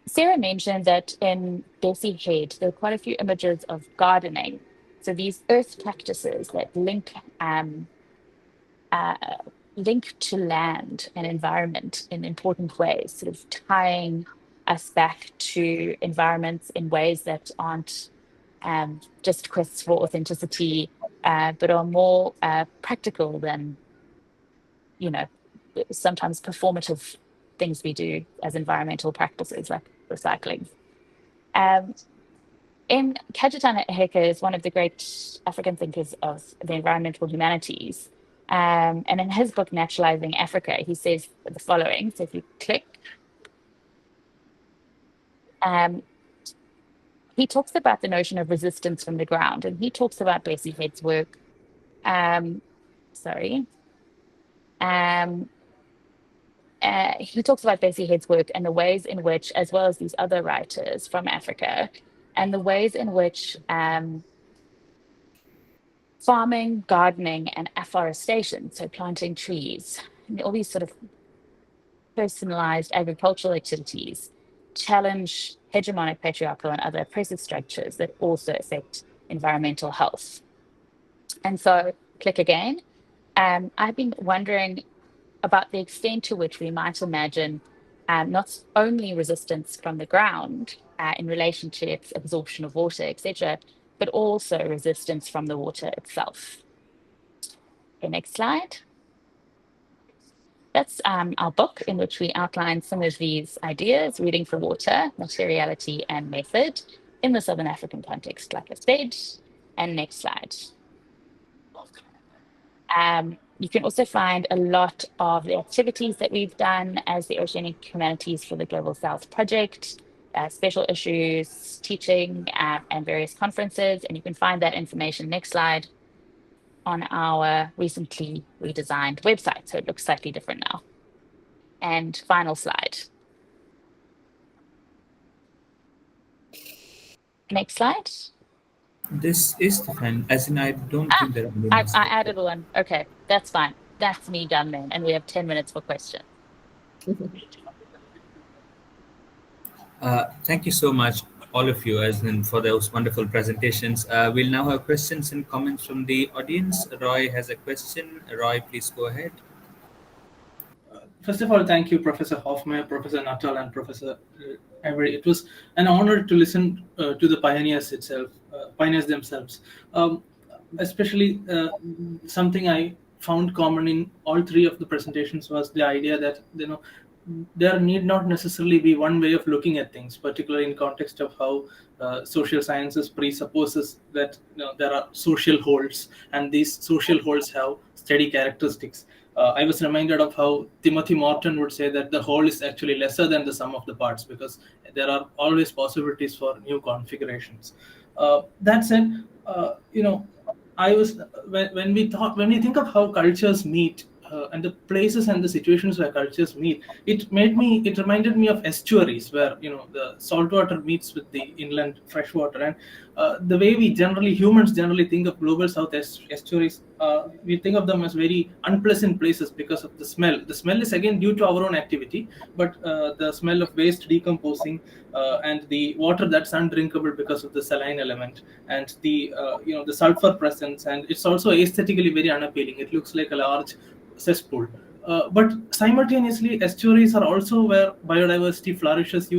Sarah mentioned that in Bessie Head, there are quite a few images of gardening. So these earth practices that link to land and environment in important ways, sort of tying us back to environments in ways that aren't just quests for authenticity, but are more practical than, sometimes performative things we do as environmental practices like recycling. Um, in Kajetan Heke is one of the great African thinkers of the environmental humanities. And in his book, Naturalizing Africa, he says the following. So if you click, he talks about the notion of resistance from the ground, and he talks about Bessie Head's work. He talks about Bessie Head's work and the ways in which, as well as these other writers from Africa, and the ways in which farming, gardening, and afforestation, so planting trees, and all these sort of personalized agricultural activities, challenge hegemonic patriarchal and other oppressive structures that also affect environmental health. And so, click again. I've been wondering about the extent to which we might imagine not only resistance from the ground in relation to its absorption of water, etc., but also resistance from the water itself. Okay, next slide. That's our book in which we outline some of these ideas, reading for water, materiality, and method in the Southern African context, like I said. And next slide. You can also find a lot of the activities that we've done as the Oceanic Humanities for the Global South Project, special issues, teaching, and various conferences. And you can find that information, next slide, on our recently redesigned website. So it looks slightly different now. And final slide. Next slide. This is the fine. As in, I don't think there are any I more added one. Okay, that's fine. That's me done then. And we have 10 minutes for questions. Thank you so much, all of you, as in for those wonderful presentations. We'll now have questions and comments from the audience. Roy has a question. Roy, please go ahead. First of all, thank you, Professor Hoffmeyer, Professor Nuttall, and Professor Avery. It was an honor to listen to the pioneers themselves. Especially something I found common in all three of the presentations was the idea that there need not necessarily be one way of looking at things, particularly in context of how social sciences presupposes that there are social wholes, and these social wholes have steady characteristics. I was reminded of how Timothy Morton would say that the whole is actually lesser than the sum of the parts, because there are always possibilities for new configurations. That said, I was when we think of how cultures meet and the places and the situations where cultures meet, it reminded me of estuaries where the saltwater meets with the inland freshwater, and the way humans generally think of global south estuaries, we think of them as very unpleasant places because of the smell. The smell is again due to our own activity, but the smell of waste decomposing and the water that's undrinkable because of the saline element, and the the sulfur presence, and it's also aesthetically very unappealing. It looks like a large cesspool. But simultaneously, estuaries are also where biodiversity flourishes.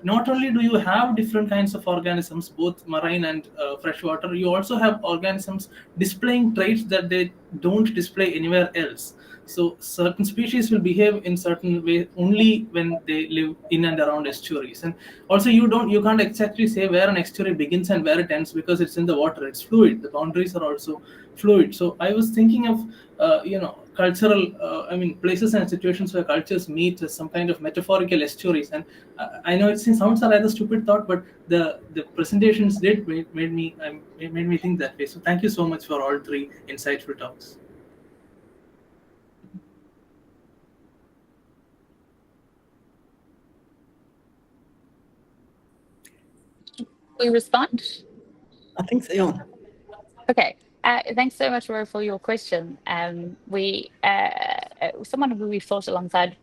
Not only do you have different kinds of organisms, both marine and freshwater, you also have organisms displaying traits that they don't display anywhere else. So certain species will behave in certain way only when they live in and around estuaries. And also you can't exactly say where an estuary begins and where it ends, because it's in the water, it's fluid. The boundaries are also fluid. So I was thinking of cultural places and situations where cultures meet as some kind of metaphorical estuaries. And I know it sounds a rather stupid thought, but the presentations made me think that way. So thank you so much for all three insightful talks. We respond? I think so, yeah. Okay. Thanks so much, Roy, for your question. Someone who we've thought alongside,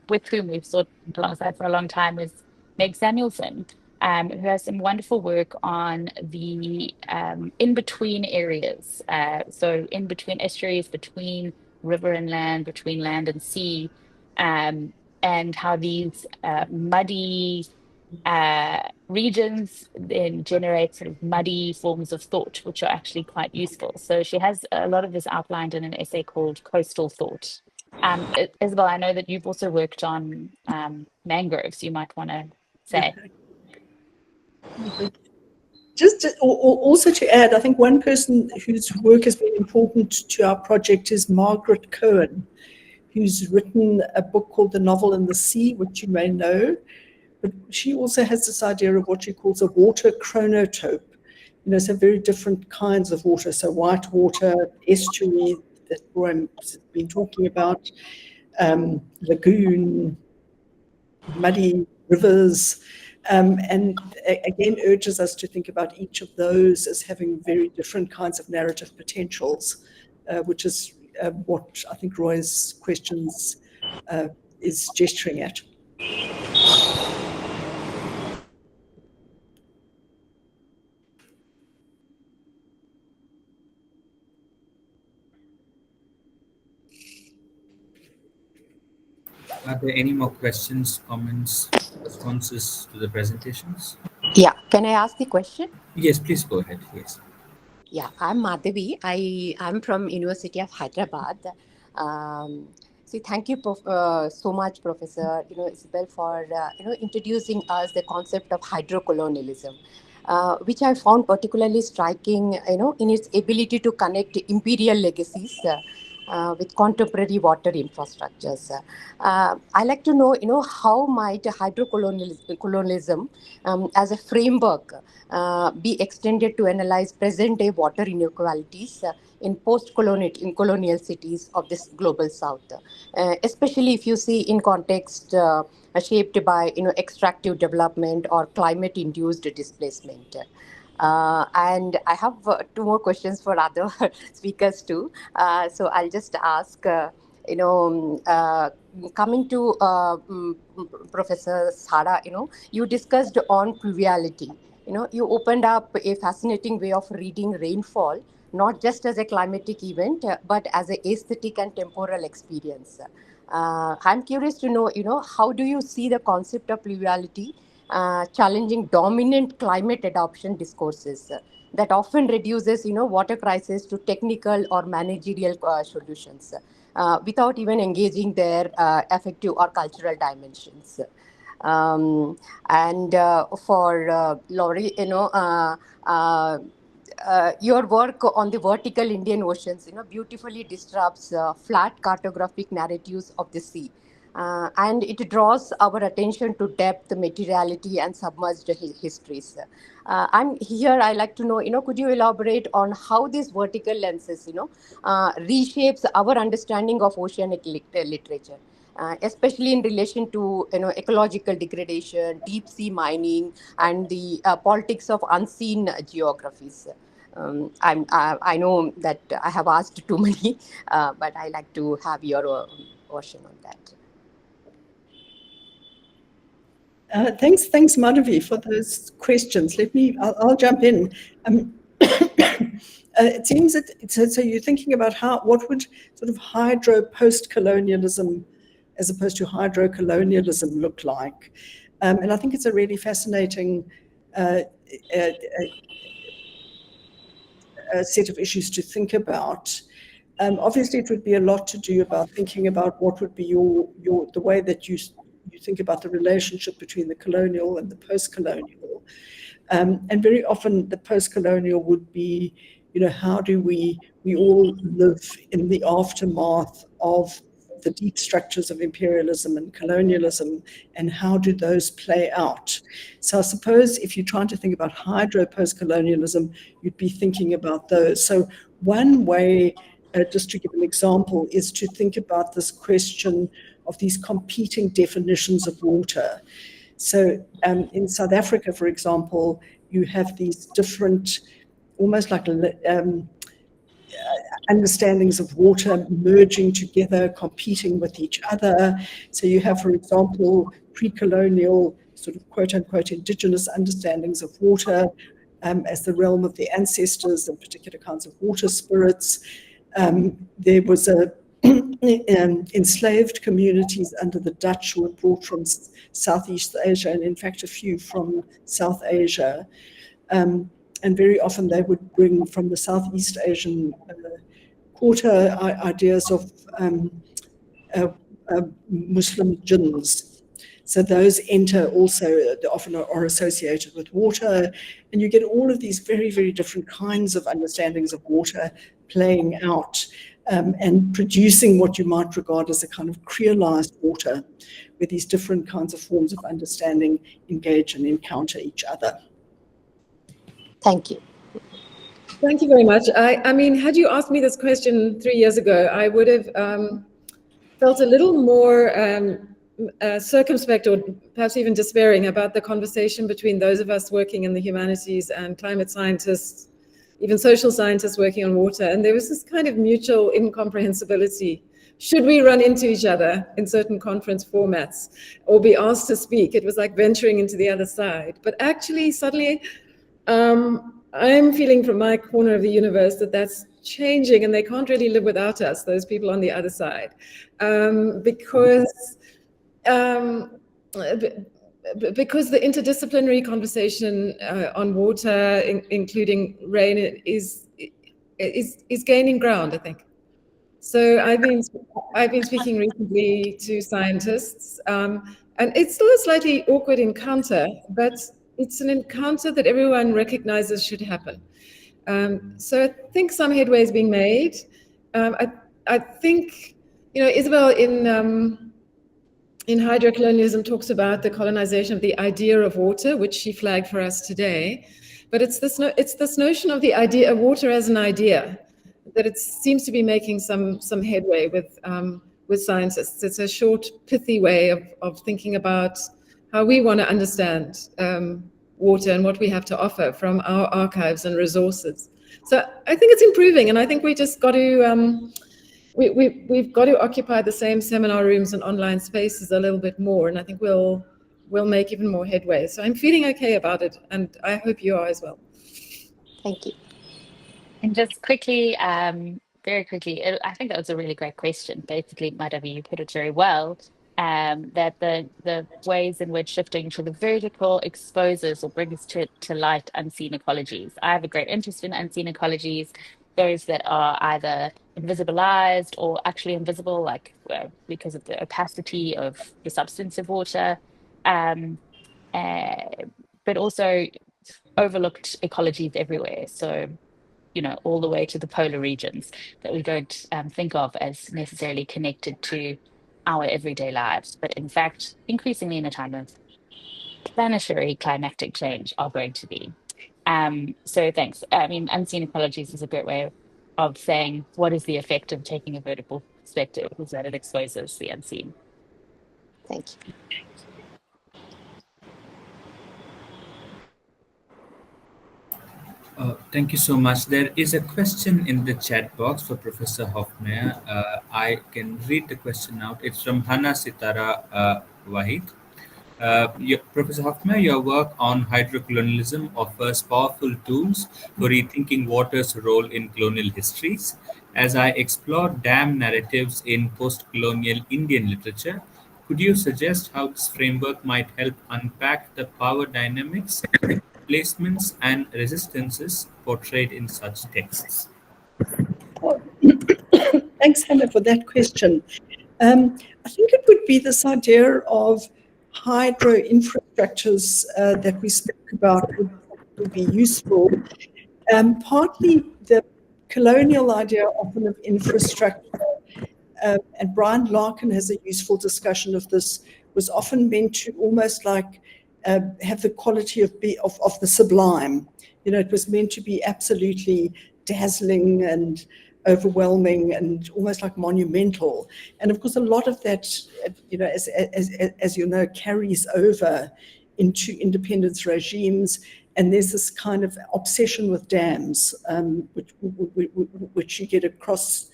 with whom we've thought alongside for a long time, is Meg Samuelson, who has some wonderful work on the in-between areas. So in between estuaries, between river and land, between land and sea, and how these muddy, regions then generate sort of muddy forms of thought, which are actually quite useful. So she has a lot of this outlined in an essay called Coastal Thought. Isabel, I know that you've also worked on mangroves. You might want to say. Just also to add, I think one person whose work has been important to our project is Margaret Cohen, who's written a book called The Novel in the Sea, which you may know. But she also has this idea of what she calls a water chronotope. So very different kinds of water. So white water, estuary that Roy's been talking about, lagoon, muddy rivers, and again urges us to think about each of those as having very different kinds of narrative potentials, which is what I think Roy's questions is gesturing at. Are there any more questions, comments, responses to the presentations? Yeah, can I ask the question? Yes, please go ahead. Yes. Yeah, I'm Madhavi. I'm from University of Hyderabad. Thank you so much, Professor Isabel, for introducing us the concept of hydrocolonialism, which I found particularly striking, in its ability to connect imperial legacies with contemporary water infrastructures. I like to know, how might hydrocolonialism as a framework be extended to analyze present-day water inequalities in colonial cities of this global south, especially if you see in context shaped by extractive development or climate-induced displacement. And I have two more questions for other speakers too. So I'll just ask, coming to Professor Sara, you discussed on pluviality. You opened up a fascinating way of reading rainfall, not just as a climatic event, but as an aesthetic and temporal experience. I'm curious to know, how do you see the concept of pluviality challenging dominant climate adoption discourses that often reduces, water crisis to technical or managerial solutions without even engaging their affective or cultural dimensions. And for Laurie, your work on the vertical Indian Oceans, beautifully disrupts flat cartographic narratives of the sea. And it draws our attention to depth, materiality, and submerged histories. And here I like to know, could you elaborate on how these vertical lenses, reshapes our understanding of oceanic literature? Especially in relation to ecological degradation, deep sea mining, and the politics of unseen geographies. I know that I have asked too many, but I like to have your version on that. Thanks, Madhavi, for those questions. I'll jump in. It seems that so you're thinking about what would sort of hydro post-colonialism as opposed to hydrocolonialism look like, and I think it's a really fascinating set of issues to think about. Obviously, it would be a lot to do about thinking about what would be the way that you think about the relationship between the colonial and the post-colonial. And very often the post-colonial would be, how do we all live in the aftermath of the deep structures of imperialism and colonialism, and how do those play out? So I suppose if you're trying to think about hydro post-colonialism, you'd be thinking about those. So one way, just to give an example, is to think about this question of these competing definitions of water. So in South Africa, for example, you have these different, almost like understandings of water merging together, competing with each other. So you have, for example, pre-colonial sort of quote-unquote indigenous understandings of water as the realm of the ancestors and particular kinds of water spirits. There was a enslaved communities under the Dutch were brought from Southeast Asia, and in fact a few from South Asia. And very often they would bring from the Southeast Asian quarter ideas of Muslim jinns. So those enter also, they often are associated with water, and you get all of these very, very different kinds of understandings of water playing out and producing what you might regard as a kind of creolized water, where these different kinds of forms of understanding engage and encounter each other. Thank you. Thank you very much. I mean, had you asked me this question 3 years ago, I would have felt a little more circumspect or perhaps even despairing about the conversation between those of us working in the humanities and climate scientists, even social scientists working on water. And there was this kind of mutual incomprehensibility. Should we run into each other in certain conference formats or be asked to speak? It was like venturing into the other side. But actually, suddenly, I'm feeling from my corner of the universe that that's changing, and they can't really live without us, those people on the other side, because the interdisciplinary conversation on water, including rain, is gaining ground, I think. So I've been speaking recently to scientists, and it's still a slightly awkward encounter, but it's an encounter that everyone recognizes should happen. So I think some headway is being made. I think, Isabel in hydrocolonialism talks about the colonization of the idea of water, which she flagged for us today. But it's this notion of the idea of water as an idea that it seems to be making some headway with scientists. It's a short, pithy way of thinking about how we want to understand water and what we have to offer from our archives and resources. So I think it's improving, and I think we just got to we've got to occupy the same seminar rooms and online spaces a little bit more, and I think we'll make even more headway. So I'm feeling okay about it, and I hope you are as well. Thank you. And just quickly, very quickly, I think that was a really great question. Basically, Madhavi, you put it very well, that the ways in which shifting to the vertical exposes or brings to light unseen ecologies. I have a great interest in unseen ecologies, those that are either invisibilized or actually invisible, like because of the opacity of the substance of water, but also overlooked ecologies everywhere. So, all the way to the polar regions that we don't think of as necessarily connected to our everyday lives, but in fact, increasingly in a time of planetary climatic change are going to be. So thanks. I mean, unseen ecologies is a great way of saying what is the effect of taking a vertical perspective, is that it exposes the unseen. Thank you. Thank you so much. There is a question in the chat box for Professor Hofmeyr. I can read the question out. It's from Hannah Sitara Wahid. Professor Hofmeyr, your work on hydrocolonialism offers powerful tools for rethinking water's role in colonial histories. As I explore dam narratives in post-colonial Indian literature, could you suggest how this framework might help unpack the power dynamics, placements, and resistances portrayed in such texts? Thanks, Hannah, for that question. I think it would be this idea of hydro infrastructures that we spoke about would be useful. Partly the colonial idea often of infrastructure, and Brian Larkin has a useful discussion of this, was often meant to almost like have the quality of the sublime. It was meant to be absolutely dazzling and overwhelming and almost like monumental. And of course, a lot of that, as you know, carries over into independence regimes. And there's this kind of obsession with dams, which you get across,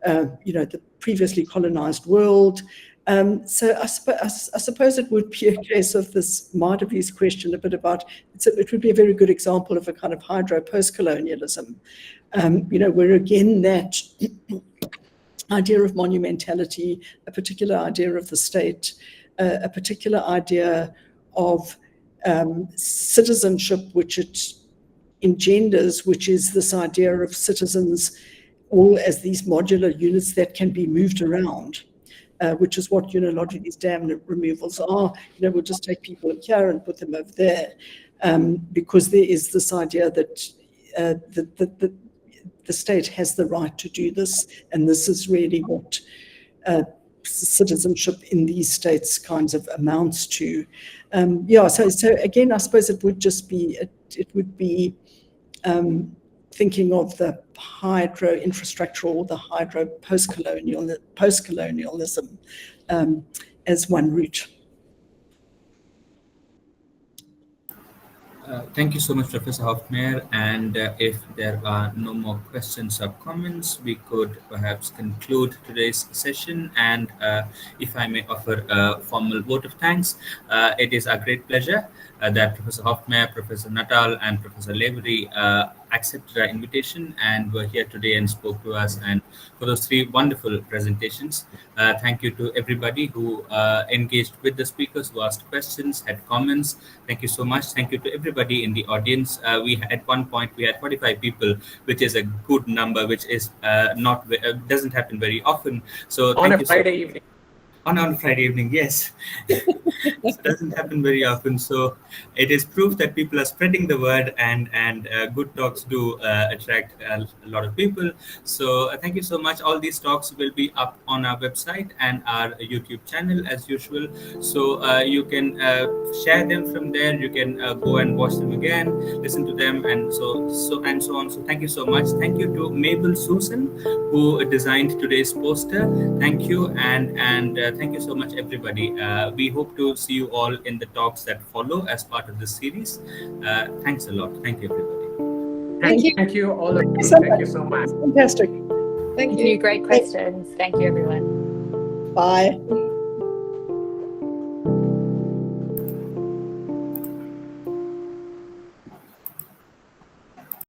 the previously colonized world. So I suppose it would be a case of this Madhavi's question a bit about, it would be a very good example of a kind of hydro post-colonialism, where again that idea of monumentality, a particular idea of the state, a particular idea of citizenship, which it engenders, which is this idea of citizens all as these modular units that can be moved around. Which is what, a lot of these dam removals are. We'll just take people here and put them over there, because there is this idea that the state has the right to do this, and this is really what citizenship in these states kinds of amounts to. So again, I suppose it would just be thinking of the hydro infrastructure or the hydro post-colonialism as one route. Thank you so much, Professor Hoffmeyer. And if there are no more questions or comments, we could perhaps conclude today's session. And if I may offer a formal vote of thanks, it is a great pleasure that Professor Hoffmeyer, Professor Nuttall, and Professor Lavery accepted our invitation and were here today and spoke to us, and for those 3 wonderful presentations. Thank you to everybody who engaged with the speakers, who asked questions, had comments. Thank you so much. Thank you to everybody in the audience. At one point we had 45 people, which is a good number, which is doesn't happen very often. So on a Friday evening. On Friday evening, yes. It doesn't happen very often, so it is proof that people are spreading the word, and good talks do attract a lot of people. So thank you so much. All these talks will be up on our website and our YouTube channel as usual, so you can share them from there. You can go and watch them again, listen to them, and so on. So thank you so much. Thank you to Mabel Susan, who designed today's poster. Thank you, and thank you so much, everybody. We hope to see you all in the talks that follow as part of this series. Thanks a lot. Thank you, everybody. Thank you all of you. Thank you so much. Fantastic. Thank you. Great questions. Thank you, everyone. Bye.